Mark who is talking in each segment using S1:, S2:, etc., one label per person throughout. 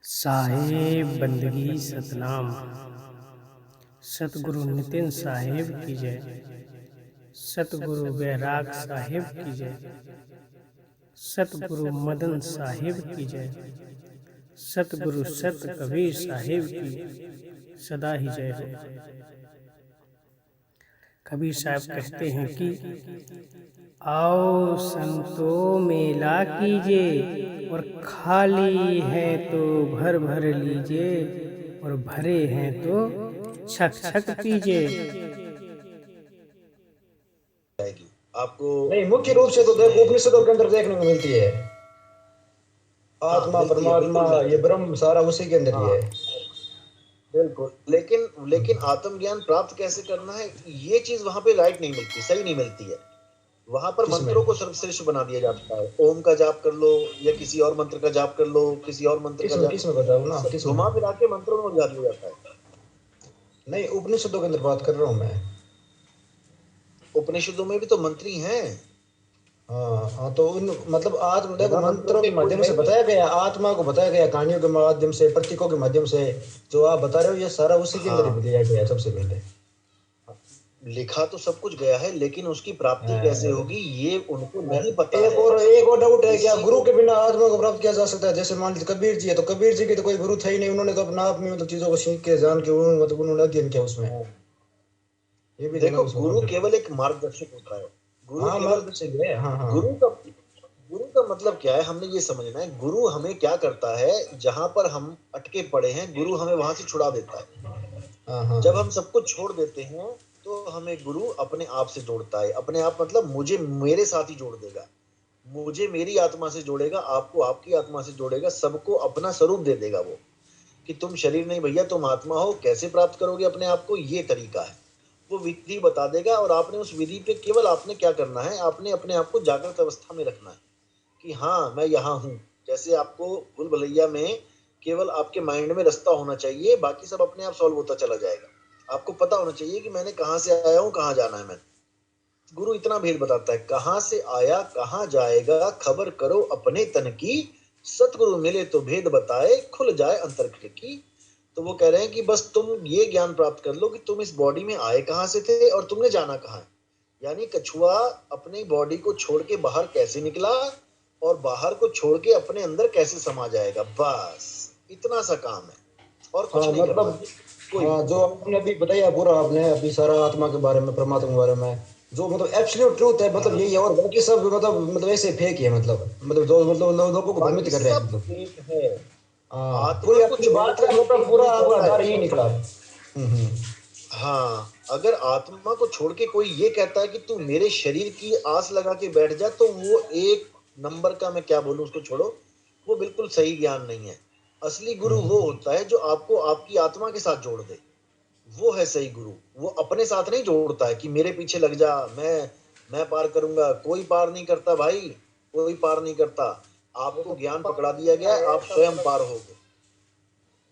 S1: साहेब बंदगी सतनाम। सतगुरु नितिन साहेब की जय। सतगुरु बैराग साहेब की जय। सतगुरु मदन साहेब की जय। सतगुरु सत कबीर साहेब की सदा ही जय हो। कबीर साहब कहते हैं कि आओ संतो मेला कीजिए, और खाली है तो भर भर लीजिए, और भरे हैं तो छक छक पीजिए।
S2: आपको
S3: नहीं, मुख्य रूप से तो देखो उपनिषदों के अंदर देखने को मिलती है आत्मा परमात्मा ये ब्रह्म सारा उसी के अंदर ही है।
S2: बिल्कुल, लेकिन आत्मज्ञान प्राप्त कैसे करना है, ये चीज वहां पे राइट नहीं मिलती, सही नहीं मिलती है। वहां पर मंत्रों को सर्वश्रेष्ठ बना दिया जाता है। ओम का जाप कर लो, या किसी और मंत्र का जाप कर लो, किसी और मंत्र का
S3: किसमें बताओ ना,
S2: घुमा फिरा के मंत्रों में उलझा दिया जाता है।
S3: नहीं, उपनिषदों के अंदर बात कर रहा हूँ मैं।
S2: उपनिषदों में भी तो मंत्री हैं।
S3: हाँ, तो उन मतलब आत्म देखो मंत्रों के माध्यम से बताया गया, आत्मा को बताया गया कहानियों के माध्यम से, प्रतीकों के माध्यम से। जो आप बता रहे हो ये सारा उसी के अंदर ही दिया गया है सबसे पहले।
S2: लिखा तो सब कुछ गया है, लेकिन उसकी प्राप्ति कैसे होगी ये उनको नहीं पता
S3: है। एक और डाउट है, क्या गुरु के बिना आत्मा को प्राप्त किया जा सकता है? जैसे मान लीजिए कबीर जी है, तो कबीर जी की तो कोई गुरु था ही नहीं, उन्होंने तो अपना आप में मतलब चीजों को सीख के जान के मतलब उन्होंने अध्ययन किया उसमें।
S2: ये भी देखो, गुरु केवल एक मार्गदर्शक होता है। गुरु
S3: मार्गदर्शक है। हाँ।
S2: गुरु का मतलब क्या है, हमने ये समझना है। गुरु हमें क्या करता है, जहां पर हम अटके पड़े हैं गुरु हमें वहां से छुड़ा देता है। जब हम सब कुछ छोड़ देते हैं तो हमें गुरु अपने आप से जोड़ता है। अपने आप मतलब मुझे मेरे साथ ही जोड़ देगा, मुझे मेरी आत्मा से जोड़ेगा, आपको आपकी आत्मा से जोड़ेगा, सबको अपना स्वरूप दे देगा। वो कि तुम शरीर नहीं भैया, तुम आत्मा हो। कैसे प्राप्त करोगे अपने आप को, ये तरीका है। वो विधि बता देगा, और आपने उस विधि पे केवल आपने क्या करना है, आपने अपने आप को जागृत अवस्था में रखना है कि हाँ मैं यहाँ हूँ। जैसे आपको भूल भुलैया में केवल आपके माइंड में रास्ता होना चाहिए, बाकी सब अपने आप सॉल्व होता चला जाएगा। आपको पता होना चाहिए कि मैंने कहाँ से आया हूँ, कहाँ जाना है। मैं गुरु इतना भेद बताता है, कहाँ से आया कहाँ जाएगा, खबर करो अपने तन की। सतगुरु मिले तो भेद बताए, खुल जाए अंतर खिड़की। तो वो कह रहे हैं कि बस तुम ये ज्ञान प्राप्त कर लो कि तुम इस बॉडी में आए कहाँ से थे और तुमने जाना कहाँ है। यानी कछुआ अपनी बॉडी को छोड़ के बाहर कैसे निकला, और बाहर को छोड़ के अपने अंदर कैसे समा जाएगा। बस इतना सा काम है, और कुछ नहीं
S3: मतलब हाँ, जो आपने अभी बताया पूरा, आपने अभी सारा आत्मा के बारे में, परमात्मा के बारे में, जो मतलब एब्सोल्यूट ट्रूथ है, मतलब यही है। और बाकी सब मतलब ऐसे फेक है, मतलब जो मतलब लोगों को भ्रमित कर रहे हैं, मतलब
S2: फेक है।
S3: पूरी आपकी बात का मतलब पूरा आपका डर ही निकला।
S2: हाँ, अगर आत्मा को छोड़ के कोई ये कहता है कि तू मेरे शरीर की आस लगा के बैठ जा, तो वो एक नंबर का, मैं क्या बोलूं, उसको छोड़ो, वो बिल्कुल सही ज्ञान नहीं है। असली गुरु वो होता है जो आपको आपकी आत्मा के साथ जोड़ दे। वो है सही गुरु। वो अपने साथ नहीं जोड़ता है कि मेरे पीछे लग जा, मैं पार करूंगा। कोई पार नहीं करता भाई, कोई पार नहीं करता। आपको ज्ञान पकड़ा दिया गया, आप स्वयं पार हो गए।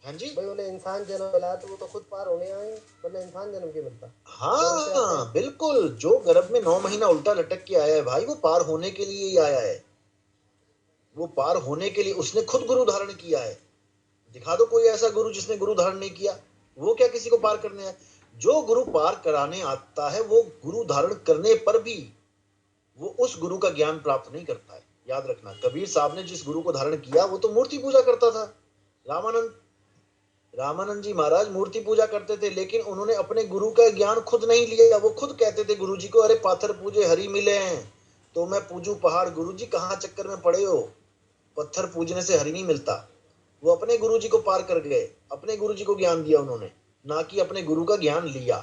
S2: हाँ जी
S4: भाई, बोले इंसान जन्म मिला तो वो तो खुद पार होने आए, वरना इंसान जन्म क्यों मिलता?
S2: हाँ बिल्कुल, जो गर्भ में 9 महीना उल्टा लटक के आया है भाई, वो पार होने के लिए ही आया है। वो पार होने के लिए उसने खुद गुरु धारण किया है। दिखा दो कोई ऐसा गुरु जिसने गुरु धारण नहीं किया। वो क्या किसी को पार करने आया? जो गुरु पार कराने आता है, वो गुरु धारण करने पर भी वो उस गुरु का ज्ञान प्राप्त नहीं करता है। याद रखना, कबीर साहब ने जिस गुरु को धारण किया वो तो मूर्ति पूजा करता था। रामानंद जी महाराज मूर्ति पूजा करते थे, लेकिन उन्होंने अपने गुरु का ज्ञान खुद नहीं लिया। वो खुद कहते थे गुरु जी को, अरे पाथर पूजे हरि मिले हैं, तो मैं पूजू पहाड़। गुरु जी कहाँ चक्कर में पड़े हो, पत्थर पूजने से हरि नहीं मिलता। वो अपने गुरु जी को पार कर गए, अपने गुरु जी को ज्ञान दिया उन्होंने, ना कि अपने गुरु का ज्ञान लिया।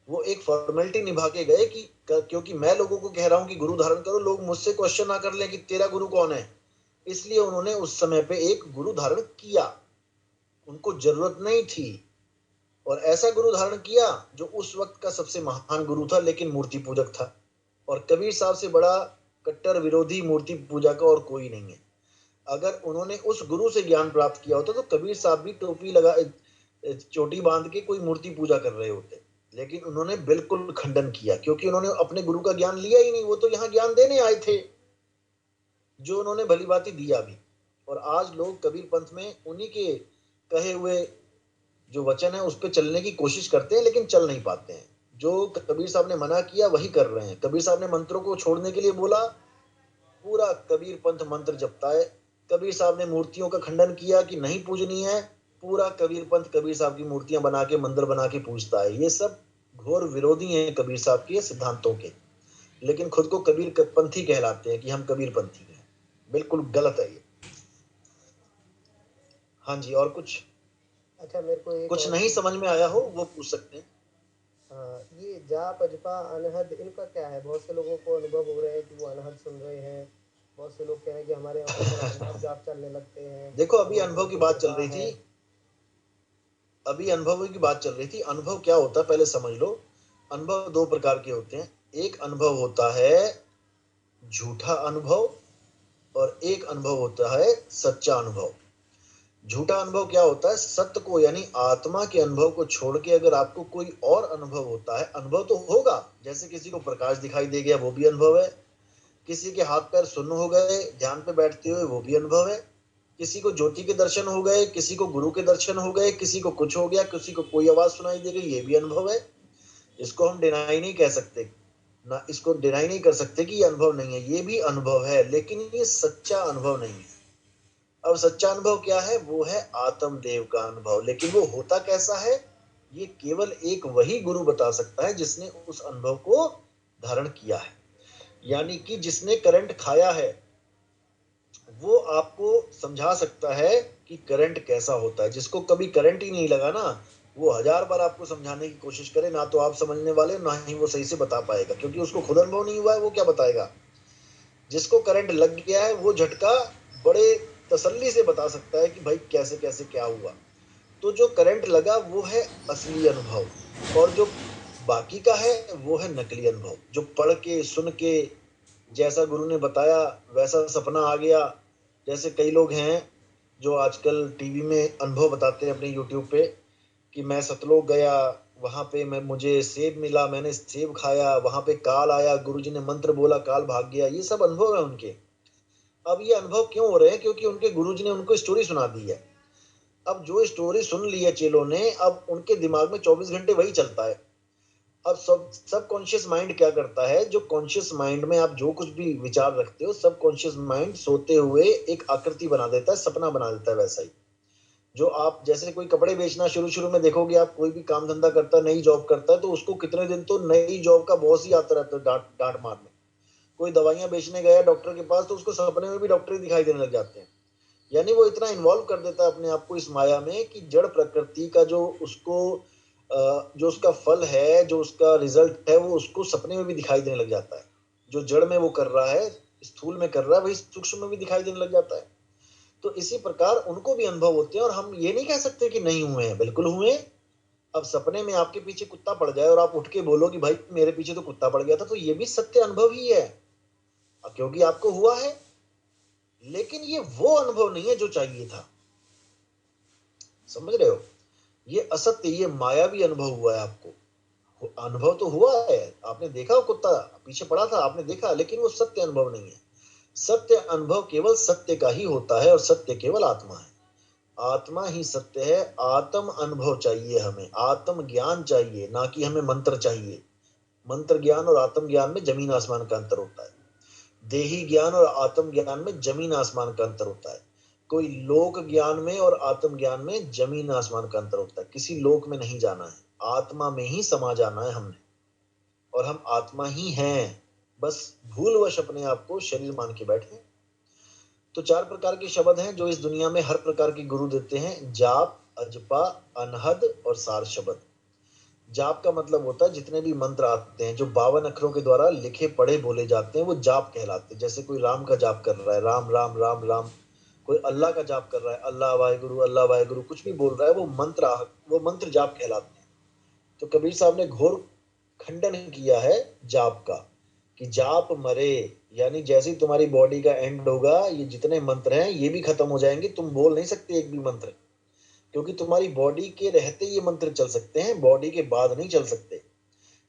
S2: वो एक फॉर्मेलिटी निभा के गए कि क्योंकि मैं लोगों को कह रहा हूं कि गुरु धारण करो, लोग मुझसे क्वेश्चन ना कर लें कि तेरा गुरु कौन है। इसलिए उन्होंने उस समय पे एक गुरु धारण किया, उनको जरूरत नहीं थी। और ऐसा गुरु धारण किया जो उस वक्त का सबसे महान गुरु था, लेकिन मूर्ति पूजक था। और कबीर साहब से बड़ा कट्टर विरोधी मूर्ति पूजा का और कोई नहीं है। अगर उन्होंने उस गुरु से ज्ञान प्राप्त किया होता तो कबीर साहब भी टोपी लगा, चोटी बांध के कोई मूर्ति पूजा कर रहे होते। लेकिन उन्होंने बिल्कुल खंडन किया, क्योंकि उन्होंने अपने गुरु का ज्ञान लिया ही नहीं। वो तो यहाँ ज्ञान देने आए थे, जो उन्होंने भली भांति दिया भी। और आज लोग कबीर पंथ में उन्हीं के कहे हुए जो वचन है उस पर चलने की कोशिश करते हैं, लेकिन चल नहीं पाते हैं। जो कबीर साहब ने मना किया वही कर रहे हैं। कबीर साहब ने मंत्रों को छोड़ने के लिए बोला, पूरा कबीर पंथ मंत्र जपता है। कबीर साहब ने मूर्तियों का खंडन किया कि नहीं पूजनी है, पूरा कबीर पंथ कबीर साहब की मूर्तियां बना के मंदिर बना के पूजता है। ये सब घोर विरोधी हैं कबीर साहब के सिद्धांतों के, लेकिन खुद को कबीर पंथी कहलाते हैं कि हम कबीर पंथी हैं। बिल्कुल गलत है ये। हाँ जी, और कुछ
S4: अच्छा, मेरे को एक
S2: कुछ
S4: और
S2: नहीं समझ में आया हो वो पूछ सकते हैं।
S4: हाँ, ये जाप अजपा अनहद इनका क्या है? बहुत से लोगों को अनुभव हो रहे हैं कि वो अनहद सुन रहे हैं। बहुत से लोग कह रहे हैं कि हमारे आंखों पर अनहद जाप चलने लगते हैं।
S2: देखो, अभी
S4: हमारे
S2: अनुभव की
S4: ऊपर
S2: बात चल
S4: कृपा
S2: रही
S4: है।
S2: थी। अनुभव क्या होता है पहले समझ लो। अनुभव दो प्रकार के होते हैं। एक अनुभव होता है झूठा अनुभव, और एक अनुभव होता है सच्चा अनुभव। झूठा अनुभव क्या होता है? सत्य को यानी आत्मा के अनुभव को छोड़ के अगर आपको कोई और अनुभव होता है, अनुभव तो होगा। जैसे किसी को प्रकाश दिखाई दे गया, वो भी अनुभव है। किसी के हाथ पैर सुन्न हो गए ध्यान पे बैठते हुए, वो भी अनुभव है। किसी को ज्योति के दर्शन हो गए, किसी को गुरु के दर्शन हो गए, किसी को कुछ हो गया, किसी को कोई आवाज सुनाई दे गई, ये भी अनुभव है। इसको हम डिनाई नहीं कह सकते ना, इसको डिनाई नहीं कर सकते कि ये अनुभव नहीं है। ये भी अनुभव है, लेकिन ये सच्चा अनुभव नहीं है। अब सच्चा अनुभव क्या है? वो है आत्मदेव का अनुभव। लेकिन वो होता कैसा है, ये केवल एक वही गुरु बता सकता है जिसने उस अनुभव को धारण किया है। यानी कि जिसने करंट खाया है वो आपको समझा सकता है कि करंट कैसा होता है। जिसको कभी करंट ही नहीं लगा ना, वो 1000 बार आपको समझाने की कोशिश करे ना, तो आप समझने वाले ना ही वो सही से बता पाएगा, क्योंकि उसको खुद अनुभव नहीं हुआ है, वो क्या बताएगा। जिसको करंट लग गया है वो झटका बड़े तसल्ली से बता सकता है कि भाई कैसे कैसे क्या हुआ। तो जो करंट लगा वो है असली अनुभव, और जो बाकी का है वो है नकली अनुभव, जो पढ़ के सुन के जैसा गुरु ने बताया वैसा सपना आ गया। जैसे कई लोग हैं जो आजकल टीवी में अनुभव बताते हैं अपने यूट्यूब पे कि मैं सतलोक गया, वहां पे मुझे सेब मिला, मैंने सेब खाया, वहां पे काल आया, गुरुजी ने मंत्र बोला, काल भाग गया। ये सब अनुभव है उनके। अब ये अनुभव क्यों हो रहे हैं? क्योंकि उनके गुरुजी ने उनको स्टोरी सुना दी है। अब जो स्टोरी सुन ली है चेलों ने, अब उनके दिमाग में 24 घंटे वही चलता है। अब सब कॉन्शियस माइंड क्या करता है? जो कॉन्शियस माइंड में आप जो कुछ भी विचार रखते हो, सब कॉन्शियस माइंड सोते हुए एक आकृति बना देता है, सपना बना देता है। वैसा ही जो आप जैसे कोई कपड़े बेचना शुरू शुरू में देखोगे, आप कोई भी काम धंधा करता है, नई जॉब करता है, तो उसको कितने दिन तो नई जॉब का बॉस ही आता रहता है डांट डांट मारने। कोई दवाइयां बेचने गया डॉक्टर के पास, तो उसको सपने में भी डॉक्टर ही दिखाई देने लग जाते हैं। यानी वो इतना इन्वॉल्व कर देता है अपने आप को इस माया में कि जड़ प्रकृति का जो उसको जो उसका फल है, जो उसका रिजल्ट है, वो उसको सपने में भी दिखाई देने लग जाता है। जो जड़ में वो कर रहा है, स्थूल में कर रहा है, वही सूक्ष्म में भी दिखाई देने लग जाता है। तो इसी प्रकार उनको भी अनुभव होते हैं, और हम ये नहीं कह सकते कि नहीं हुए हैं, बिल्कुल हुए। अब सपने में आपके पीछे कुत्ता पड़ जाए और आप उठ के बोलो कि भाई मेरे पीछे तो कुत्ता पड़ गया था, तो ये भी सत्य अनुभव ही है, क्योंकि आपको हुआ है। लेकिन ये वो अनुभव नहीं है जो चाहिए था। समझ रहे हो? ये असत्य, ये मायावी अनुभव हुआ है आपको। अनुभव तो हुआ है, आपने देखा वो कुत्ता पीछे पड़ा था, आपने देखा, लेकिन वो सत्य अनुभव नहीं है। सत्य अनुभव केवल सत्य का ही होता है, और सत्य केवल आत्मा है। आत्मा ही सत्य है। आत्म अनुभव चाहिए हमें, आत्म ज्ञान चाहिए, ना कि हमें मंत्र चाहिए। मंत्र ज्ञान और आत्म ज्ञान में जमीन आसमान का अंतर होता है। देही ज्ञान और आत्म ज्ञान में जमीन आसमान का अंतर होता है। कोई लोक ज्ञान में और आत्म ज्ञान में जमीन आसमान का अंतर होता है। किसी लोक में नहीं जाना है, आत्मा में ही समा जाना है हमने, और हम आत्मा ही हैं। बस भूलवश अपने आप को शरीर मान के बैठे। तो 4 प्रकार के शब्द हैं जो इस दुनिया में हर प्रकार के गुरु देते हैं: जाप, अजपा, अनहद और सार शब्द। जाप का मतलब होता है जितने भी मंत्र आते हैं जो 52 अक्षरों के द्वारा लिखे पढ़े बोले जाते हैं, वो जाप कहलाते हैं। जैसे कोई राम का जाप कर रहा है, राम राम राम राम। कोई अल्लाह का जाप कर रहा है, अल्लाह वाहेगुरु, कुछ भी बोल रहा है, वो मंत्र जाप कहलाते हैं। तो कबीर साहब ने घोर खंडन किया है जाप का, कि जाप मरे, यानी जैसे ही तुम्हारी बॉडी का एंड होगा, ये जितने मंत्र हैं ये भी खत्म हो जाएंगे। तुम बोल नहीं सकते एक भी मंत्र, क्योंकि तुम्हारी बॉडी के रहते ये मंत्र चल सकते हैं, बॉडी के बाद नहीं चल सकते।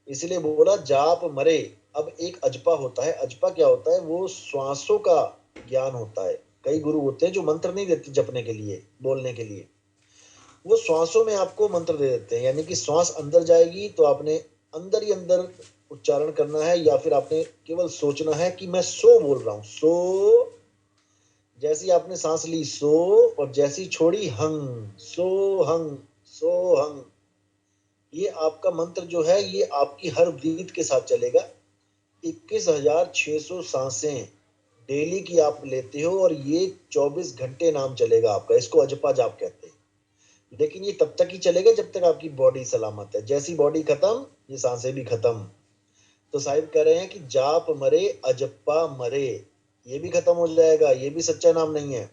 S2: इसलिए बोला जाप मरे। अब एक अजपा होता है। अजपा क्या होता है? वो श्वासों का ज्ञान होता है। कई गुरु होते हैं जो मंत्र नहीं देते जपने के लिए, बोलने के लिए, वो श्वासों में आपको मंत्र दे देते हैं। यानी कि श्वास अंदर जाएगी तो आपने अंदर ही अंदर उच्चारण करना है, या फिर आपने केवल सोचना है कि मैं सो बोल रहा हूं, सो। जैसी आपने सांस ली सो, और जैसी छोड़ी हंग, सो हंग, सो हंग। ये आपका मंत्र जो है ये आपकी हर ब्रीथ के साथ चलेगा। 21,600 सांसें डेली की आप लेते हो, और ये 24 घंटे नाम चलेगा आपका। इसको अजपा जाप कहते हैं। लेकिन ये तब तक ही चलेगा जब तक आपकी बॉडी सलामत है। जैसी बॉडी खत्म, ये सांसें भी खत्म। तो साहिब कह रहे हैं कि जाप मरे अजप्पा मरे, ये भी खत्म हो जाएगा, ये भी सच्चा नाम नहीं है।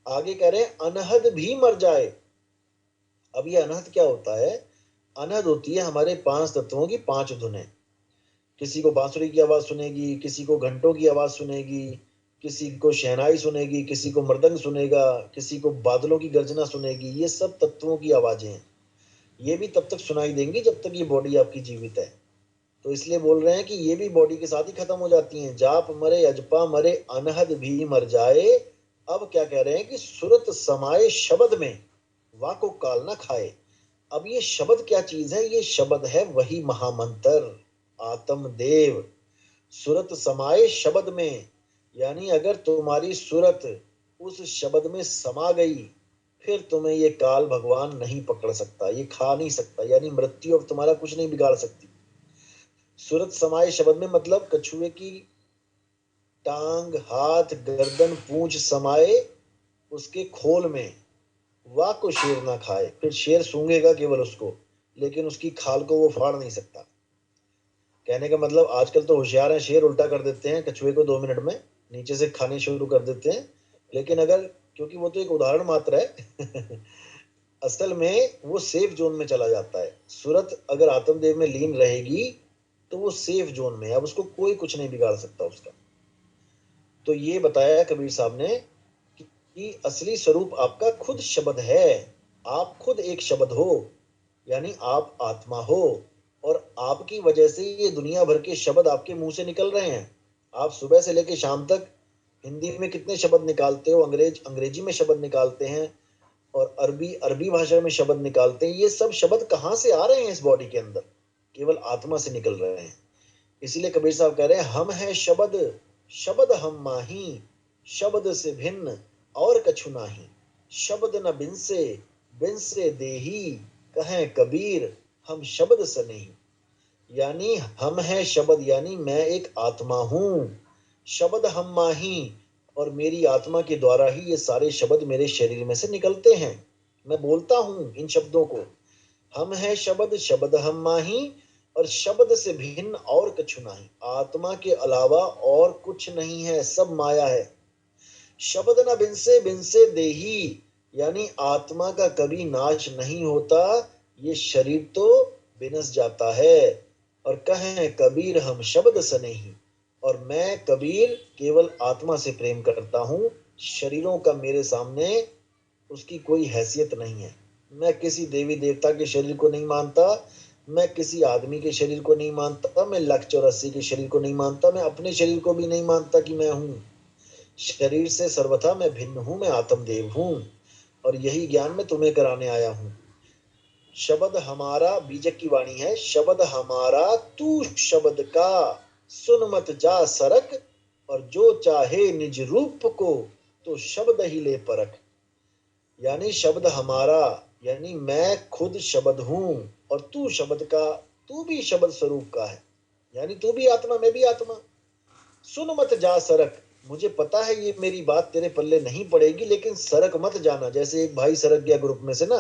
S2: आगे कह रहे हैं अनहद भी मर जाए। अब ये अनहद क्या होता है? अनहद होती है हमारे 5 तत्वों की 5 धुनें। किसी को बांसुरी की आवाज सुनेगी, किसी को घंटों की आवाज सुनेगी, किसी को शहनाई सुनेगी, किसी को मृदंग सुनेगा, किसी को बादलों की गर्जना सुनेगी। ये सब तत्वों की आवाजें हैं। ये भी तब तक सुनाई देंगी जब तक ये बॉडी आपकी जीवित है। तो इसलिए बोल रहे हैं कि ये भी बॉडी के साथ ही खत्म हो जाती हैं। जाप मरे अजपा मरे, अनहद भी मर जाए। अब क्या कह रहे हैं कि सुरत समाये शब्द में, वाको काल ना खाए। अब ये शब्द क्या चीज है? ये शब्द है वही महामंत्र आत्मदेव। सुरत समाये शब्द में, यानी अगर तुम्हारी सुरत उस शब्द में समा गई, फिर तुम्हें ये काल भगवान नहीं पकड़ सकता, ये खा नहीं सकता। यानी मृत्यु अब तुम्हारा कुछ नहीं बिगाड़ सकती। सुरत समाये शब्द में मतलब कछुए की टांग, हाथ, गर्दन, पूंछ समाये उसके खोल में, वाह को शेर ना खाए। फिर शेर सूंघेगा केवल उसको, लेकिन उसकी खाल को वो फाड़ नहीं सकता। कहने का मतलब आजकल तो होशियार हैं, शेर उल्टा कर देते हैं कछुए को 2 मिनट में, नीचे से खाने शुरू कर देते हैं। लेकिन अगर, क्योंकि वो तो एक उदाहरण मात्र है असल में वो सेफ जोन में चला जाता है। सुरत अगर आत्मदेव में लीन रहेगी तो वो सेफ जोन में है, अब उसको कोई कुछ नहीं बिगाड़ सकता उसका। तो ये बताया कबीर साहब ने कि असली स्वरूप आपका खुद शब्द है। आप खुद एक शब्द हो, यानी आप आत्मा हो, और आपकी वजह से ये दुनिया भर के शब्द आपके मुंह से निकल रहे हैं। आप सुबह से लेकर शाम तक हिंदी में कितने शब्द निकालते हो, अंग्रेजी में शब्द निकालते हैं, और अरबी भाषा में शब्द निकालते हैं। ये सब शब्द कहाँ से आ रहे हैं? इस बॉडी के अंदर केवल आत्मा से निकल रहे हैं। इसीलिए कबीर साहब कह रहे हैं हम हैं शब्द, शब्द हम माही, शब्द से भिन्न और कछु नाही। शब्द न बिन से देही, कहें कबीर हम शब्द से नहीं। यानी हम हैं शब्द, यानी मैं एक आत्मा हूं। शब्द हम माही, और मेरी आत्मा के द्वारा ही ये सारे शब्द मेरे शरीर में से निकलते हैं। मैं बोलता हूं इन शब्दों को। हम हैं शब्द, शब्द हम माही, और शब्द से भिन्न और कछु नहीं। आत्मा के अलावा और कुछ नहीं है, सब माया है। शब्द न बिन से देही, यानी आत्मा का कभी नाश नहीं होता, ये शरीर तो बिनस जाता है। और कहें कबीर हम शब्द से नहीं, और मैं कबीर केवल आत्मा से प्रेम करता हूं। शरीरों का मेरे सामने उसकी कोई हैसियत नहीं है। मैं किसी देवी देवता के शरीर को नहीं मानता, मैं किसी आदमी के शरीर को नहीं मानता, मैं 1,84 के शरीर को नहीं मानता, मैं अपने शरीर को भी नहीं मानता कि मैं हूं। शरीर से सर्वथा मैं भिन्न हूं, मैं आत्मदेव हूं, और यही ज्ञान मैं तुम्हें कराने आया हूं। शब्द हमारा, बीजक की वाणी है, शब्द हमारा तू शब्द का, सुन मत जा सरक, और जो चाहे निज रूप को, तो शब्द ही ले परख। यानी शब्द हमारा, यानी मैं खुद शब्द हूं, और तू शब्द का, तू भी शब्द स्वरूप का है। यानी तू भी आत्मा, मैं भी आत्मा। सुन मत जा सरक, मुझे पता है ये मेरी बात तेरे पल्ले नहीं पड़ेगी, लेकिन सरक मत जाना। जैसे एक भाई सरक गया ग्रुप में से ना,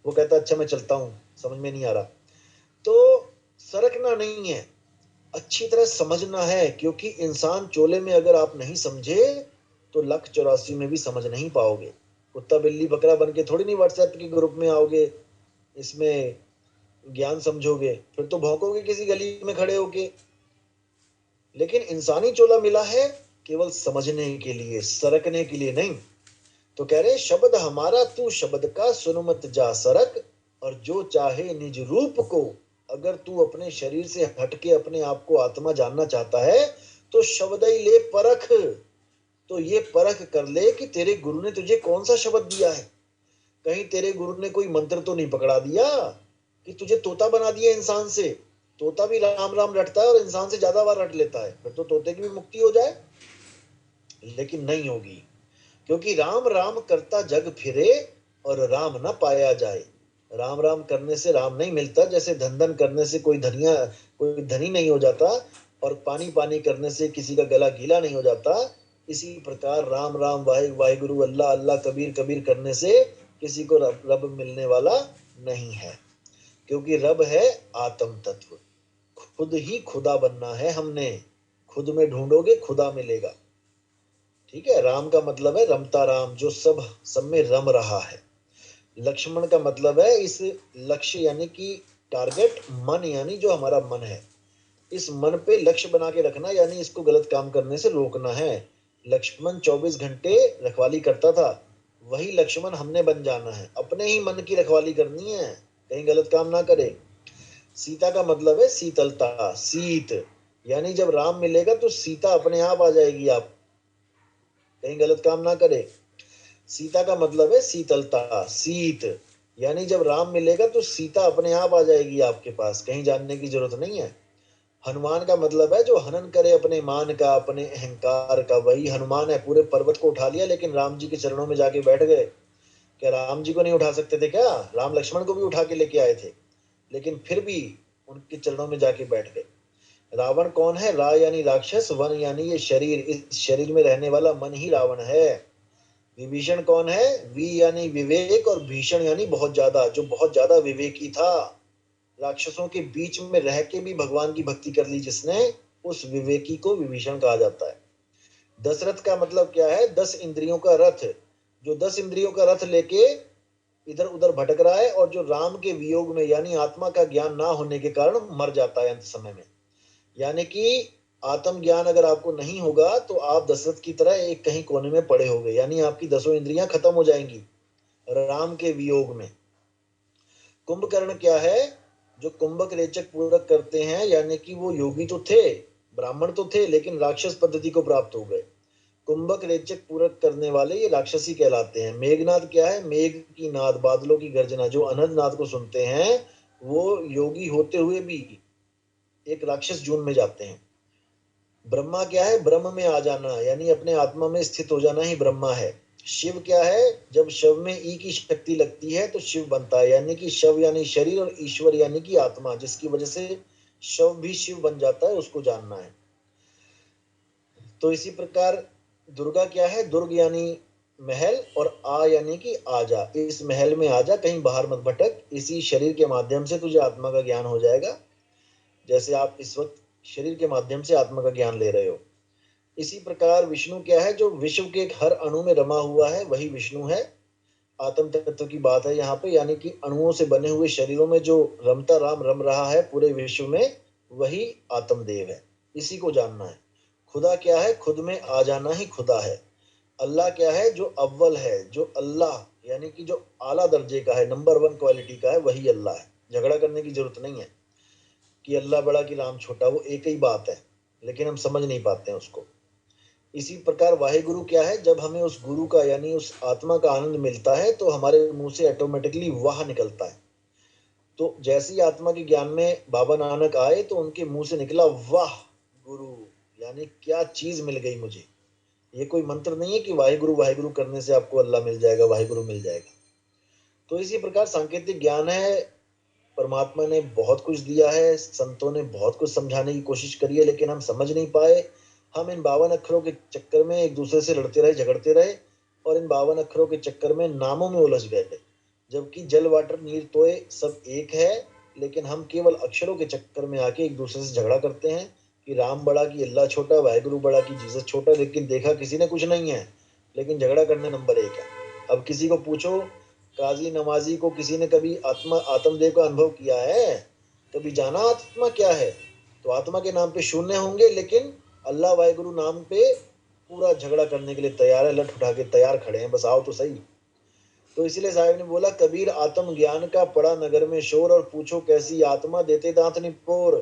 S2: वो कहता अच्छा मैं चलता हूं, समझ में नहीं आ रहा, तो सरकना नहीं है, अच्छी तरह समझना है। क्योंकि इंसान चोले में अगर आप नहीं समझे तो 1,84 में भी समझ नहीं पाओगे। कुत्ता बिल्ली बकरा बन के थोड़ी नहीं व्हाट्सएप के ग्रुप में आओगे, इसमें ज्ञान समझोगे, फिर तो भौंकोगे किसी गली में खड़े होके। लेकिन इंसानी चोला मिला है केवल समझने के लिए, सरकने के लिए नहीं। तो कह रहे शब्द हमारा तू शब्द का, सुन मत जा सरक, और जो चाहे निज रूप को। अगर तू अपने शरीर से हटके अपने आप को आत्मा जानना चाहता है तो शब्द ही ले परख। तो ये परख कर ले कि तेरे गुरु ने तुझे कौन सा शब्द दिया है। कहीं तेरे गुरु ने कोई मंत्र तो नहीं पकड़ा दिया कि तुझे तोता बना दिया इंसान से। तोता भी राम राम रटता है और इंसान से ज्यादा बार रट लेता है, फिर तो तोते की भी मुक्ति हो जाए, लेकिन नहीं होगी, क्योंकि राम राम करता जग फिरे और राम न पाया जाए। राम राम करने से राम नहीं मिलता, जैसे धन धन करने से कोई धनी नहीं हो जाता और पानी पानी करने से किसी का गला गीला नहीं हो जाता। इसी प्रकार राम राम वाहिगुरु अल्लाह अल्लाह कबीर कबीर करने से किसी को रब मिलने वाला नहीं है, क्योंकि रब है आत्म तत्व। खुद ही खुदा बनना है हमने, खुद में ढूंढोगे खुदा मिलेगा। ठीक है, राम का मतलब है रमता राम, जो सब में रम रहा है। लक्ष्मण का मतलब है इस लक्ष्य यानी कि टारगेट, मन यानी जो हमारा मन है, इस मन पे लक्ष्य बना के रखना, यानी इसको गलत काम करने से रोकना है। लक्ष्मण 24 घंटे रखवाली करता था, वही लक्ष्मण हमने बन जाना है, अपने ही मन की रखवाली करनी है, कहीं गलत काम ना करे। सीता का मतलब है शीतलता, शीत यानी जब राम मिलेगा तो सीता अपने आप आ जाएगी, आप कहीं गलत काम ना करे। सीता का मतलब है शीतलता, शीत यानी जब राम मिलेगा तो सीता अपने आप आ जाएगी आपके पास, कहीं जानने की जरूरत नहीं है। हनुमान का मतलब है जो हनन करे अपने मान का, अपने अहंकार का, वही हनुमान है। पूरे पर्वत को उठा लिया लेकिन राम जी के चरणों में जाके बैठ गए। क्या राम जी को नहीं उठा सकते थे क्या? राम लक्ष्मण को भी उठा के लेके आए थे, लेकिन फिर भी उनके चरणों में जाके बैठ गए। रावण कौन है? रा यानी राक्षस, वन यानी ये शरीर, इस शरीर में रहने वाला मन ही रावण है। विभीषण कौन है? वी यानी विवेक और भीषण यानी बहुत ज्यादा, जो बहुत ज्यादा विवेकी था। राक्षसों के बीच में रह के भी भगवान की भक्ति कर ली जिसने, उस विवेकी को विभीषण कहा जाता है। दशरथ का मतलब क्या है? 10 इंद्रियों का रथ, जो 10 इंद्रियों का रथ लेके इधर उधर भटक रहा है और जो राम के वियोग में यानी आत्मा का ज्ञान ना होने के कारण मर जाता है अंत समय में। यानी कि आत्म ज्ञान अगर आपको नहीं होगा तो आप दशरथ की तरह एक कहीं कोने में पड़े होंगे, यानी आपकी 10 इंद्रियां खत्म हो जाएंगी राम के वियोग में। कुंभकर्ण क्या है? जो कुंभक रेचक पूरक करते हैं, यानी कि वो योगी तो थे, ब्राह्मण तो थे, लेकिन राक्षस पद्धति को प्राप्त हो गए। कुंभक रेचक पूरक करने वाले ये राक्षसी कहलाते हैं। मेघनाद क्या है? मेघ की नाद, बादलों की गर्जना, जो अनंत नाद को सुनते हैं वो योगी होते हुए भी एक राक्षस जून में जाते हैं। ब्रह्मा क्या है? ब्रह्म में आ जाना, यानी अपने आत्मा में स्थित हो जाना ही ब्रह्मा है। शिव क्या है? जब शव में ई की शक्ति लगती है तो शिव बनता है, यानी कि शव यानी शरीर और ईश्वर यानी कि आत्मा, जिसकी वजह से शव भी शिव बन जाता है, उसको जानना है। तो इसी प्रकार दुर्गा क्या है? दुर्ग यानी महल और आ यानी कि आजा, इस महल में आजा, कहीं बाहर मत भटक। इसी शरीर के माध्यम से तुझे आत्मा का ज्ञान हो जाएगा, जैसे आप इस वक्त शरीर के माध्यम से आत्मा का ज्ञान ले रहे हो। इसी प्रकार विष्णु क्या है? जो विश्व के हर अणु में रमा हुआ है वही विष्णु है। आत्म तत्व की बात है यहाँ पे, यानी कि अणुओं से बने हुए शरीरों में जो रमता राम रम रहा है पूरे विश्व में, वही आत्मदेव है, इसी को जानना है। खुदा क्या है? खुद में आ जाना ही खुदा है। अल्लाह क्या है? जो अव्वल है, जो अल्लाह यानी कि जो आला दर्जे का है, नंबर 1 क्वालिटी का है, वही अल्लाह है। झगड़ा करने की जरूरत नहीं है कि अल्लाह बड़ा कि राम छोटा, वो एक ही बात है, लेकिन हम समझ नहीं पाते हैं उसको। इसी प्रकार वाहिगुरु क्या है? जब हमें उस गुरु का यानी उस आत्मा का आनंद मिलता है तो हमारे मुंह से ऑटोमेटिकली वाह निकलता है। तो जैसे ही आत्मा के ज्ञान में बाबा नानक आए तो उनके मुंह से निकला वाह गुरु, यानी क्या चीज मिल गई मुझे। ये कोई मंत्र नहीं है कि वाहिगुरु वाहिगुरु करने से आपको अल्लाह मिल जाएगा, वाहिगुरु मिल जाएगा। तो इसी प्रकार सांकेतिक ज्ञान है। परमात्मा ने बहुत कुछ दिया है, संतों ने बहुत कुछ समझाने की कोशिश करी है, लेकिन हम समझ नहीं पाए। हम इन 52 अक्षरों के चक्कर में एक दूसरे से लड़ते रहे, झगड़ते रहे, और इन 52 अक्षरों के चक्कर में नामों में उलझ गए, जबकि जल वाटर नीर तोय सब एक है। लेकिन हम केवल अक्षरों के चक्कर में आके एक दूसरे से झगड़ा करते हैं कि राम बड़ा कि अल्लाह छोटा, वाहिगुरु बड़ा कि जीसस छोटा, लेकिन देखा किसी ने कुछ नहीं है, लेकिन झगड़ा करने नंबर 1 है। अब किसी को पूछो, काजी नमाजी को किसी ने कभी आत्मदेव का अनुभव किया है? कभी जाना आत्मा क्या है? तो आत्मा के नाम पे शून्य होंगे, लेकिन अल्लाह वाहिगुरु नाम पे पूरा झगड़ा करने के लिए तैयार है, लठ उठा के तैयार खड़े हैं, बस आओ तो सही। तो इसलिए साहिब ने बोला, कबीर आत्म ज्ञान का पड़ा नगर में शोर, और पूछो कैसी आत्मा देते दांत निपोर।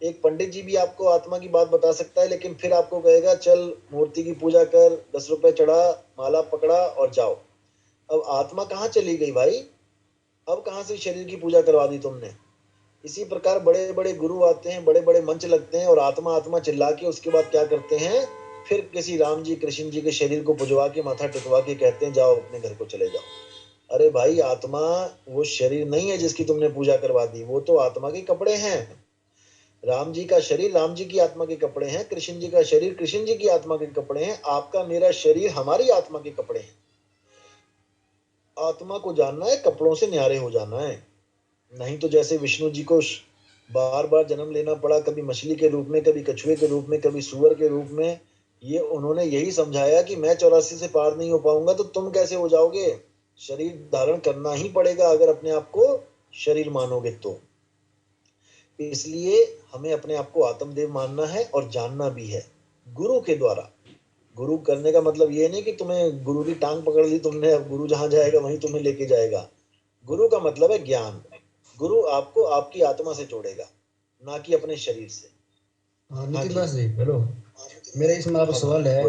S2: एक पंडित जी भी आपको आत्मा की बात बता सकता है, लेकिन फिर आपको कहेगा चल मूर्ति की पूजा कर, 10 रुपए चढ़ा, माला पकड़ा और जाओ। अब आत्मा कहाँ चली गई भाई? अब कहाँ से शरीर की पूजा करवा दी तुमने? इसी प्रकार बड़े बड़े गुरु आते हैं, बड़े बड़े मंच लगते हैं और आत्मा आत्मा चिल्ला के उसके बाद क्या करते हैं, फिर किसी राम जी कृष्ण जी के शरीर को पुजवा के माथा टिकवा के कहते हैं जाओ अपने घर को चले जाओ। अरे भाई, आत्मा वो शरीर नहीं है जिसकी तुमने पूजा करवा दी, वो तो आत्मा के कपड़े हैं। राम जी का शरीर राम जी की आत्मा के कपड़े हैं, कृष्ण जी का शरीर कृष्ण जी की आत्मा के कपड़े हैं, आपका मेरा शरीर हमारी आत्मा के कपड़े हैं। आत्मा को जानना है, कपड़ों से न्यारे हो जाना है। नहीं तो जैसे विष्णु जी को बार बार जन्म लेना पड़ा, कभी मछली के रूप में, कभी कछुए के रूप में, कभी सूअर के रूप में, ये उन्होंने यही समझाया कि मैं 84 से पार नहीं हो पाऊंगा तो तुम कैसे हो जाओगे? शरीर धारण करना ही पड़ेगा अगर अपने आप को शरीर मानोगे तो। इसलिए हमें अपने आप को आत्मदेव मानना है और जानना भी है गुरु के द्वारा। गुरु करने का मतलब ये नहीं कि तुम्हें गुरु की टांग पकड़ ली तुमने, अब गुरु जहां जाएगा वहीं तुम्हें लेके जाएगा। गुरु का मतलब है ज्ञान। गुरु आपको आपकी आत्मा से जोड़ेगा, ना कि अपने शरीर से।
S3: हाँ नितिन दास जी, हेलो, मेरा इसमें आप सवाल है।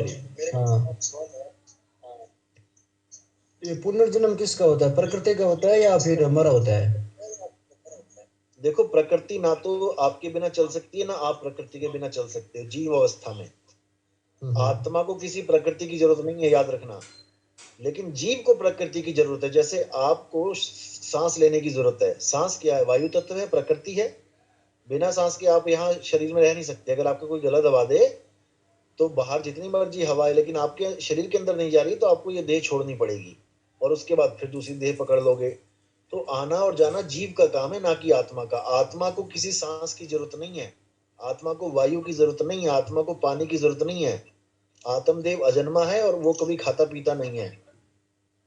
S3: हाँ, ये पुनर्जन्म किसका होता है, प्रकृति का होता है या फिर हमारा होता है?
S2: देखो, प्रकृति ना तो आपके बिना चल सकती है, ना आप प्रकृति के बिना चल सकते हो जीव अवस्था में। आत्मा को किसी प्रकृति की जरूरत नहीं है, याद रखना। लेकिन जीव को प्रकृति की जरूरत है। जैसे आपको सांस लेने की जरूरत है। सांस क्या है? वायु तत्व है, प्रकृति है। बिना सांस के आप यहाँ शरीर में रह नहीं सकते। अगर आपको कोई गला दबा दे तो बाहर जितनी मर्जी हवा है, लेकिन आपके शरीर के अंदर नहीं जा रही, तो आपको ये देह छोड़नी पड़ेगी और उसके बाद फिर दूसरी देह पकड़ लोगे। तो आना और जाना जीव का काम है, ना कि आत्मा का। आत्मा को किसी सांस की जरूरत नहीं है, आत्मा को वायु की जरूरत नहीं है, आत्मा को पानी की जरूरत नहीं है। आत्मदेव अजन्मा है और वो कभी खाता पीता नहीं है।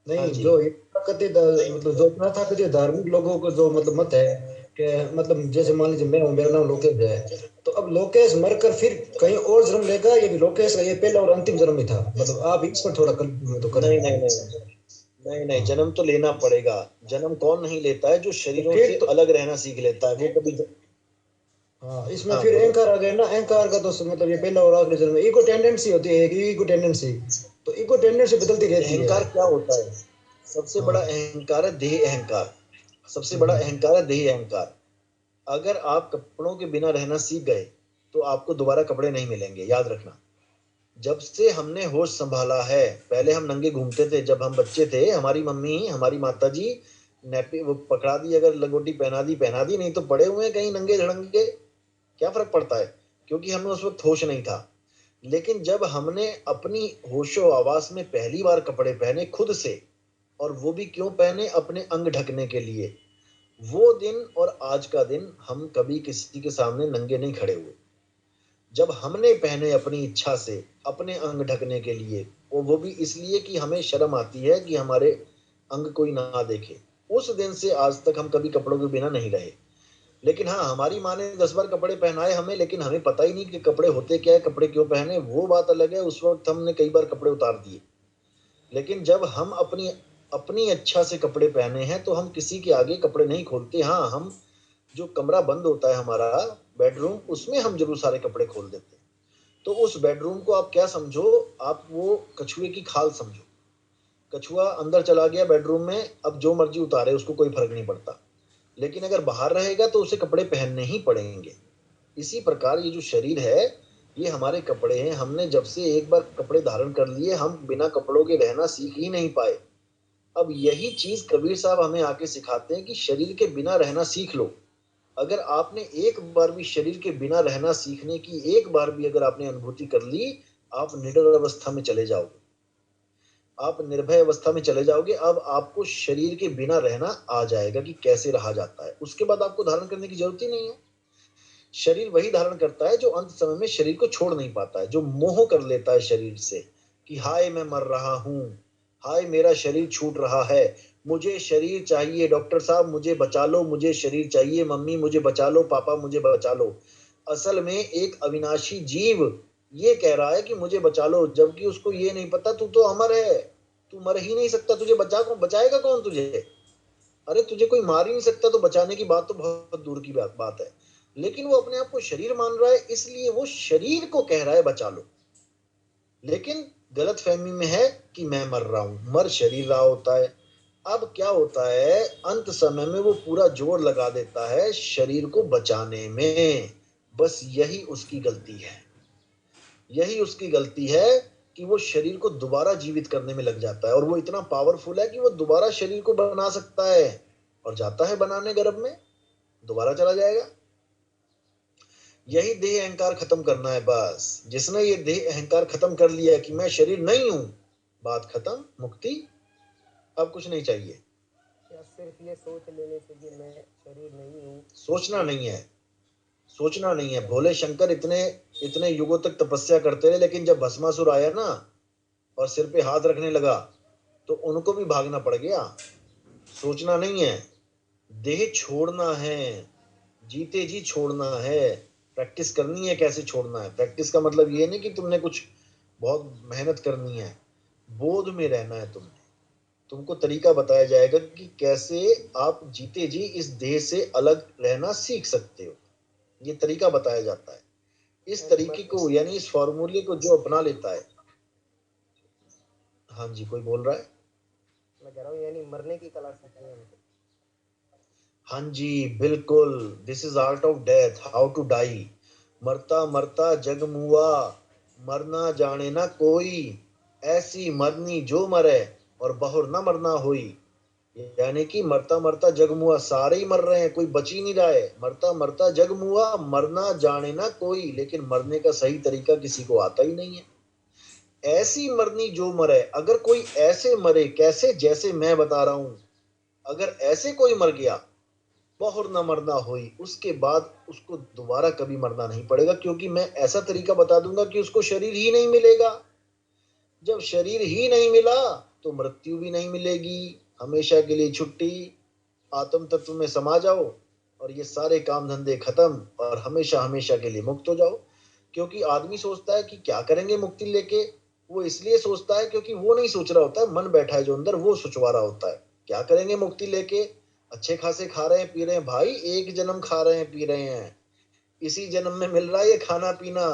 S3: नहीं, जो मतलब जो तथाकथित धार्मिक लोगों को जो मतलब मत है कि मतलब जैसे मान लीजिए मैं हूँ, मेरा नाम लोकेश है, तो अब लोकेश मरकर फिर कहीं और जन्म लेगा, ये भी लोकेश का ये पहला और अंतिम जन्म ही था। मतलब आप इस पर थोड़ा तो करें।
S2: नहीं नहीं नहीं नहीं नहीं, जन्म तो लेना पड़ेगा। जन्म कौन नहीं लेता है? जो शरीरों से अलग रहना सीख लेता है वो कभी।
S3: हाँ, इसमें फिर अहंकार आ गया ना। अहंकार का तो मतलब ये पहला और आखिरी जन्म। ईगो टेंडेंसी होती है, ईगो टेंडेंसी, तो ईगो टेंडेंसी बदलती रहती है।
S2: अहंकार क्या होता है? सबसे बड़ा अहंकार है देह अहंकार। सबसे बड़ा अहंकार है देह अहंकार। अगर आप कपड़ों के बिना रहना सीख गए तो आपको दोबारा कपड़े नहीं मिलेंगे, याद रखना। जब से हमने होश संभाला है, पहले हम नंगे घूमते थे। जब हम बच्चे थे, हमारी मम्मी, हमारी माता जी नैपी वो पकड़ा दी, अगर लंगोटी पहना दी पहना दी, नहीं तो पड़े हुए हैं कहीं नंगे धड़ंगे, क्या फर्क पड़ता है? क्योंकि हमें उस वक्त होश नहीं था। लेकिन जब हमने अपनी होशो आवास में पहली बार कपड़े पहने खुद से, और वो भी क्यों पहने? अपने अंग ढकने के लिए। वो दिन और आज का दिन हम कभी किसी के सामने नंगे नहीं खड़े हुए। जब हमने पहने अपनी इच्छा से अपने अंग ढकने के लिए, और वो भी इसलिए कि हमें शर्म आती है कि हमारे अंग कोई ना देखे, उस दिन से आज तक हम कभी कपड़ों के बिना नहीं रहे। लेकिन हाँ, हमारी माँ ने 10 बार कपड़े पहनाए हमें, लेकिन हमें पता ही नहीं कि कपड़े होते क्या है, कपड़े क्यों पहने, वो बात अलग है। उस वक्त हमने कई बार कपड़े उतार दिए। लेकिन जब हम अपनी अपनी इच्छा से कपड़े पहने हैं तो हम किसी के आगे कपड़े नहीं खोलते। हाँ, हम जो कमरा बंद होता है हमारा बेडरूम, उसमें हम जरूर सारे कपड़े खोल देते हैं। तो उस बेडरूम को आप क्या समझो? आप वो कछुए की खाल समझो। कछुआ अंदर चला गया बेडरूम में, अब जो मर्जी उतारे, उसको कोई फर्क नहीं पड़ता। लेकिन अगर बाहर रहेगा तो उसे कपड़े पहनने ही पड़ेंगे। इसी प्रकार ये जो शरीर है, ये हमारे कपड़े हैं। हमने जब से एक बार कपड़े धारण कर लिए, हम बिना कपड़ों के रहना सीख ही नहीं पाए। अब यही चीज कबीर साहब हमें आके सिखाते हैं कि शरीर के बिना रहना सीख लो। अगर आपने एक बार भी शरीर के बिना रहना सीखने की एक बार भी अगर आपने अनुभूति कर ली, आप निडर अवस्था में चले जाओगे, आप निर्भय अवस्था में चले जाओगे। अब आपको शरीर के बिना रहना आ जाएगा कि कैसे रहा जाता है। उसके बाद आपको धारण करने की जरूरत ही नहीं है। शरीर वही धारण करता है जो अंत समय में शरीर को छोड़ नहीं पाता है, जो मोह कर लेता है शरीर से कि हाय मैं मर रहा हूं, हाय मेरा शरीर छूट रहा है, मुझे शरीर चाहिए, डॉक्टर साहब मुझे बचा लो, मुझे शरीर चाहिए, मम्मी मुझे बचा लो, पापा मुझे बचा लो। असल में एक अविनाशी जीव ये कह रहा है कि मुझे बचा लो, जबकि उसको ये नहीं पता तू तो अमर है, तू मर ही नहीं सकता, तुझे बचाएगा कौन तुझे? अरे तुझे कोई मार ही नहीं सकता, तो बचाने की बात तो बहुत दूर की बात है। लेकिन वो अपने आप को शरीर मान रहा है, इसलिए वो शरीर को कह रहा है बचा लो, लेकिन गलत फहमी में है कि मैं मर रहा हूं। मर शरीर रहा होता है। अब क्या होता है, अंत समय में वो पूरा जोर लगा देता है शरीर को बचाने में। बस यही उसकी गलती है, यही उसकी गलती है कि वो शरीर को दोबारा जीवित करने में लग जाता है, और वो इतना पावरफुल है कि वो दोबारा शरीर को बना सकता है, और जाता है बनाने गर्भ में, दोबारा चला जाएगा। यही देह अहंकार खत्म करना है बस। जिसने ये देह अहंकार खत्म कर लिया कि मैं शरीर नहीं हूं, बात खत्म, मुक्ति, अब कुछ नहीं चाहिए।
S4: या सिर्फ ये सोच लेने से कि मैं शरीर नहीं हूँ,
S2: सोचना नहीं है, सोचना नहीं है। भोले शंकर इतने इतने युगों तक तपस्या करते रहे, लेकिन जब भस्मासुर आया ना और सिर पे हाथ रखने लगा तो उनको भी भागना पड़ गया। सोचना नहीं है, देह छोड़ना है, जीते जी छोड़ना है। प्रैक्टिस करनी है कैसे छोड़ना है। प्रैक्टिस का मतलब ये नहीं कि तुमने कुछ बहुत मेहनत करनी है, बोध में रहना है। तुमको तरीका बताया जाएगा कि कैसे आप जीते जी इस देह से अलग रहना सीख सकते हो। ये तरीका बताया जाता है। इस तरीके को, यानी इस फॉर्मूले को जो अपना लेता है। हाँ जी, कोई बोल रहा है?
S4: मैं कह रहा हूँ यानी मरने की कला सीखनी है हमको।
S2: हाँ जी, बिल्कुल। This is art of death, how to die. मरता मरता जग मुआ, मरना जाने ना कोई, ऐसी मरनी जो मरे और बहुर न मरना होई। यानी कि मरता मरता जग मुआ, सारे ही मर रहे हैं, कोई बच ही नहीं रहा है। मरता मरता जग मुआ, मरना जाने ना कोई, लेकिन मरने का सही तरीका किसी को आता ही नहीं है। ऐसी मरनी जो मरे, अगर कोई ऐसे मरे, कैसे, जैसे मैं बता रहा हूं, अगर ऐसे कोई मर गया, बहुर न मरना होई, उसके बाद उसको दोबारा कभी मरना नहीं पड़ेगा, क्योंकि मैं ऐसा तरीका बता दूंगा कि उसको शरीर ही नहीं मिलेगा। जब शरीर ही नहीं मिला तो मृत्यु भी नहीं मिलेगी, हमेशा के लिए छुट्टी, आत्म तत्व में समा जाओ और ये सारे काम धंधे खत्म और हमेशा हमेशा के लिए मुक्त हो जाओ। क्योंकि आदमी सोचता है कि क्या करेंगे मुक्ति लेके, वो इसलिए सोचता है क्योंकि वो नहीं सोच रहा होता है, मन बैठा है जो अंदर, वो सोचवा रहा होता है क्या करेंगे मुक्ति लेके। अच्छे खासे खा रहे हैं पी रहे हैं भाई, एक जन्म खा रहे हैं पी रहे हैं, इसी जन्म में मिल रहा है ये खाना पीना।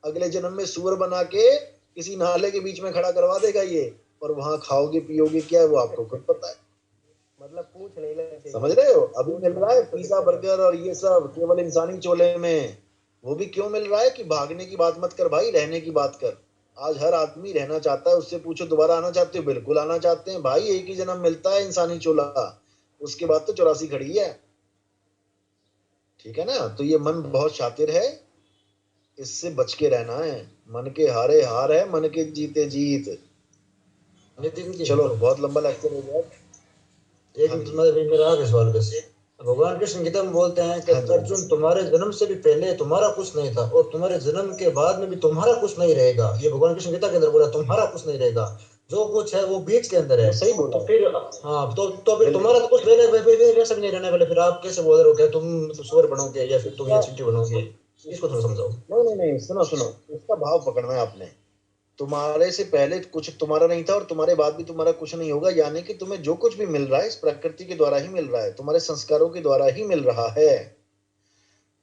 S2: अगले जन्म में सूअर बना के किसी नाले के बीच में खड़ा करवा देगा ये, और वहां खाओगे पियोगे क्या है वो आपको खुद पता है।
S4: मतलब पूछ नहीं लेना चाहिए।
S2: समझ रहे हो? अभी मिल रहा है पिज्जा बर्गर और ये सब केवल इंसानी चोले में। वो भी क्यों मिल रहा है कि भागने की बात मत कर भाई, रहने की बात कर। आज हर आदमी रहना चाहता है, उससे पूछो दोबारा आना चाहते हो, बिल्कुल आना चाहते हैं भाई। एक ही जन्म मिलता है इंसानी चोला, उसके बाद तो 84 खड़ी है। ठीक है ना? तो ये मन बहुत शातिर है, इससे बच के रहना है। मन के हारे हार है, मन के जीते जीत।
S3: नितिन जी,
S2: चलो बहुत लंबा लेक्चर हो गया।
S3: एक
S2: हाँ जी।
S3: मेरा आगे सवाल बस। भगवान कृष्ण गीता में बोलते हैं कि
S2: हाँ जी।
S3: अर्जुन, तुम्हारे जन्म से भी पहले तुम्हारा कुछ नहीं था और तुम्हारे जन्म के बाद में भी तुम्हारा कुछ नहीं रहेगा। ये भगवान कृष्ण गीता के अंदर बोला, तुम्हारा कुछ नहीं रहेगा, जो कुछ है वो बीच के अंदर है।
S2: सही बोला।
S3: तो फिर हाँ, तो फिर तुम्हारा तो कुछ रहने वैसे भी नहीं रहने वाले, फिर आप कैसे बोल रहे हो कि तुम सूअर बनोगे या फिर तुम ये चींटी बनोगे? इसको थोड़ा समझाओ।
S2: नहीं, सुनो सुनो, इसका भाव पकड़ना है आपने। तुम्हारे से पहले कुछ तुम्हारा नहीं था और तुम्हारे बाद भी तुम्हारा कुछ नहीं होगा, यानी कि तुम्हें जो कुछ भी मिल रहा है इस प्रकृति के द्वारा ही मिल रहा है, तुम्हारे संस्कारों के द्वारा ही मिल रहा है।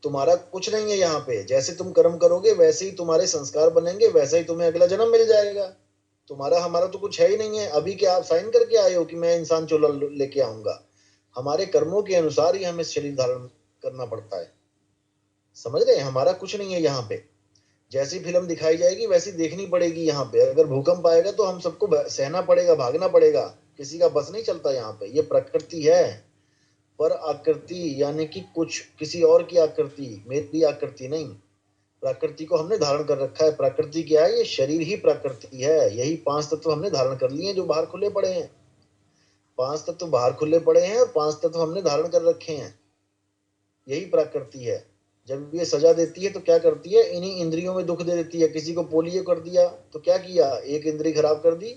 S2: तुम्हारा कुछ नहीं है यहाँ पे। जैसे तुम कर्म करोगे वैसे ही तुम्हारे संस्कार बनेंगे, वैसे ही तुम्हें अगला जन्म मिल जाएगा। तुम्हारा हमारा तो कुछ है ही नहीं है। अभी क्या आप साइन करके आए हो कि मैं इंसान चोला लेके आऊंगा? हमारे कर्मों के अनुसार ही हमें शरीर धारण करना पड़ता है। समझ रहे हैं? हमारा कुछ नहीं है यहाँ पे। जैसी फिल्म दिखाई जाएगी वैसी देखनी पड़ेगी। यहाँ पे अगर भूकंप आएगा तो हम सबको सहना पड़ेगा, भागना पड़ेगा, किसी का बस नहीं चलता यहाँ पे। ये प्रकृति है। पर आकृति यानी कि कुछ किसी और की आकृति, मेरी आकृति नहीं। प्रकृति को हमने धारण कर रखा है। प्रकृति क्या है? ये शरीर ही प्रकृति है। यही 5 तत्व हमने धारण कर लिए हैं जो बाहर खुले पड़े हैं। 5 तत्व बाहर खुले पड़े हैं और 5 तत्व हमने धारण कर रखे हैं। यही प्रकृति है। जब ये सजा देती है तो क्या करती है? इन्हीं इंद्रियों में दुख दे देती है। किसी को पोलियो कर दिया तो क्या किया? एक इंद्री खराब कर दी।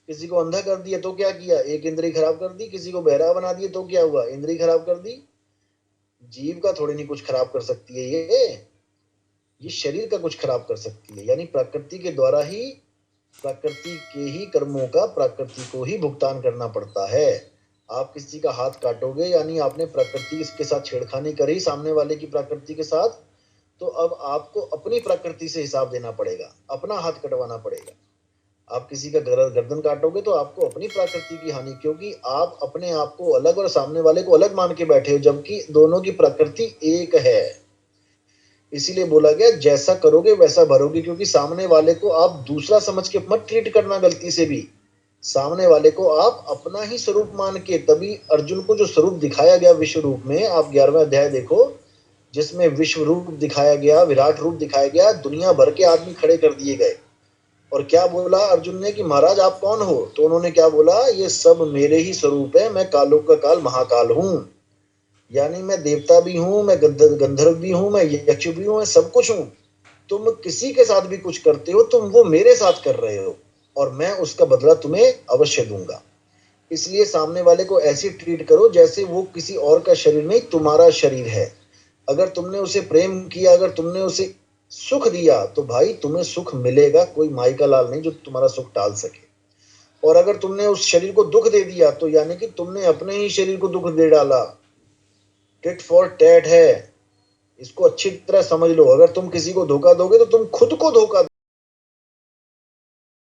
S2: किसी को अंधा कर दिया तो क्या किया? एक इंद्री खराब कर दी। किसी को बहरा बना दिया तो क्या हुआ? इंद्री खराब कर दी। जीव का थोड़ी नहीं कुछ खराब कर सकती है ये शरीर का कुछ खराब कर सकती है। यानी प्रकृति के द्वारा ही, प्रकृति के ही कर्मों का प्रकृति को ही भुगतान करना पड़ता है। आप किसी का हाथ काटोगे यानी आपने प्रकृति के साथ छेड़खानी करी, सामने वाले की प्रकृति के साथ, तो अब आपको अपनी प्रकृति से हिसाब देना पड़ेगा, अपना हाथ कटवाना पड़ेगा। आप किसी का गर्दन काटोगे तो आपको अपनी प्रकृति की हानि, क्योंकि आप अपने आप को अलग और सामने वाले को अलग मान के बैठे हो, जबकि दोनों की प्रकृति एक है। इसीलिए बोला गया जैसा करोगे वैसा भरोगे, क्योंकि सामने वाले को आप दूसरा समझ के मत ट्रीट करना गलती से भी। सामने वाले को आप अपना ही स्वरूप मान के, तभी अर्जुन को जो स्वरूप दिखाया गया विश्व रूप में, आप 11वां अध्याय देखो जिसमें विश्व रूप दिखाया गया, विराट रूप दिखाया गया, दुनिया भर के आदमी खड़े कर दिए गए। और क्या बोला अर्जुन ने कि महाराज आप कौन हो? तो उन्होंने क्या बोला, ये सब मेरे ही स्वरूप है, मैं कालों का काल महाकाल हूँ, यानी मैं देवता भी हूँ, मैं गंधर्व भी हूँ, मैं यक्ष भी हूँ, मैं सब कुछ हूँ। तुम किसी के साथ भी कुछ करते हो तुम वो मेरे साथ कर रहे हो, और मैं उसका बदला तुम्हें अवश्य दूंगा। इसलिए सामने वाले को ऐसे ट्रीट करो जैसे वो किसी और का शरीर नहीं, तुम्हारा शरीर है। अगर तुमने उसे प्रेम किया, अगर तुमने उसे सुख दिया, तो भाई तुम्हें सुख मिलेगा, कोई माई का लाल नहीं जो तुम्हारा सुख टाल सके। और अगर तुमने उस शरीर को दुख दे दिया, तो यानी कि तुमने अपने ही शरीर को दुख दे डाला। टिट फॉर टैट है, इसको अच्छी तरह समझ लो। अगर तुम किसी को धोखा दोगे तो तुम खुद को धोखा